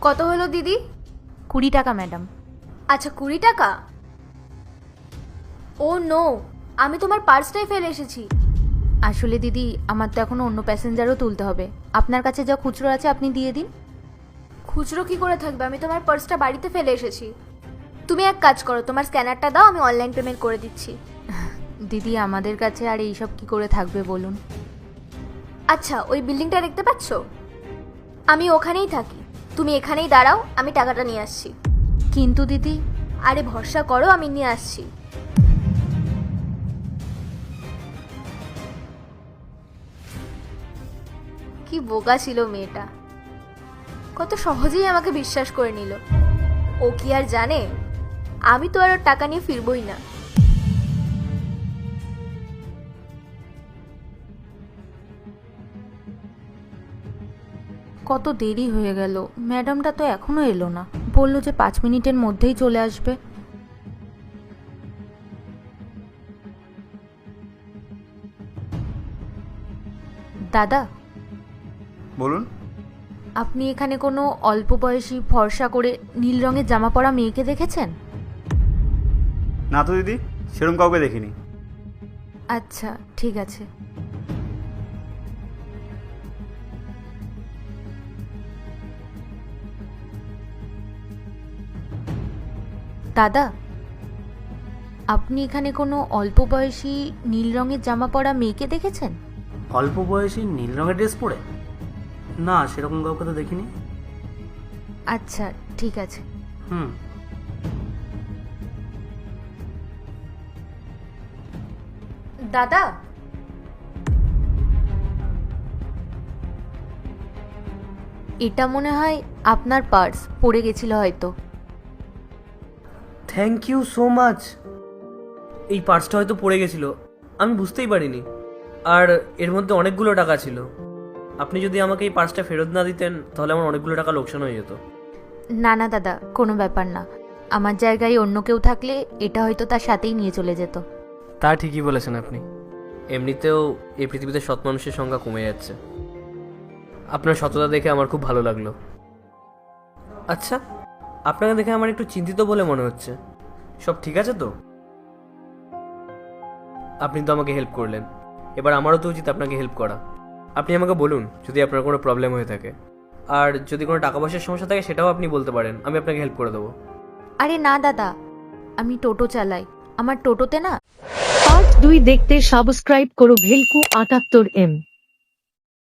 কত হলো দিদি? 20 টাকা ম্যাডাম। আচ্ছা 20 টাকা। ও নো, আমি তোমার পার্সটাই ফেলে এসেছি। আসলে দিদি আমার তো এখনো অন্য প্যাসেঞ্জারও তুলতে হবে, আপনার কাছে যা খুচরো আছে আপনি দিয়ে দিন। খুচরো কি করে থাকবে, আমি তোমার পার্সটা বাড়িতে ফেলে এসেছি। তুমি এক কাজ করো, তোমার স্ক্যানারটা দাও, আমি অনলাইন পেমেন্ট করে দিচ্ছি। দিদি আমাদের কাছে আর এইসব কি করে থাকবে বলুন। আচ্ছা ওই বিল্ডিংটা দেখতে পাচ্ছ, আমি ওখানেই থাকি, তুমি এখানেই দাঁড়াও, আমি টাকাটা নিয়ে আসছি। কিন্তু দিদি। আরে ভরসা করো, আমি নিয়ে আসছি। কি বোকা ছিল মেয়েটা, কত সহজেই আমাকে বিশ্বাস করে নিল। ও কি আর জানে আমি তো আর ওর টাকা নিয়ে ফিরবই না। কত দেরি হয়ে গেল, ম্যাডামটা তো এখনো এলো না, বললো যে 5 মিনিটের মধ্যেই চলে আসবে। দাদা বলুন। আপনি এখানে কোনো অল্প বয়সী ফর্সা করে নীল রঙের জামা পরা মেয়েকে দেখেছেন? না তো দিদি, সেরকম কাউকে দেখিনি। আচ্ছা ঠিক আছে। দাদা আপনি এখানে কোনো অল্প বয়সী নীল রঙের জামা পরা মেয়েকে দেখেছেন? অল্প বয়সী নীল রঙের ড্রেস পরে? না, সেরকম কাউকে তো দেখিনি। আচ্ছা ঠিক আছে। হুম। দাদা এটা মনে হয় আপনার পার্স, পড়ে গেছিল হয়তো। Thank you so much. এই পার্সটা হয়তো পড়ে গেছিল, আমি বুঝতেই পারিনি। আর এর মধ্যে অনেকগুলো টাকা ছিল। আপনি যদি আমাকে এই পার্সটা ফেরত না দিতেন তাহলে আমার অনেকগুলো টাকা লোকসান হয়ে যেত। না না দাদা, কোনো ব্যাপার না, আমার জায়গায় অন্য কেউ থাকলে এটা হয়তো তার সাথেই নিয়ে চলে যেত। তা ঠিকই বলেছেন আপনি। এমনিতেও এই পৃথিবীতে সৎ মানুষের সংখ্যা কমে যাচ্ছে। আপনার সততা দেখে আমার খুব ভালো লাগলো। আচ্ছা, আপনাকে দেখে আমার একটু চিন্তিত বলে মনে হচ্ছে। সব ঠিক আছে তো? আপনি তো আমাকে হেল্প করলেন, এবার আমারও তো উচিত আপনাকে হেল্প করা। আপনি আমাকে বলুন যদি আপনার কোনো প্রবলেম হয়ে থাকে, আর যদি কোনো টাকা পয়সার সমস্যা থাকে সেটাও আপনি বলতে পারেন, আমি আপনাকে হেল্প করে দেবো। আরে না দাদা, আমি টোটো চালাই, আমার টোটোতে না। পার্ট 2 দেখতে সাবস্ক্রাইব করো ভেলকু 78M।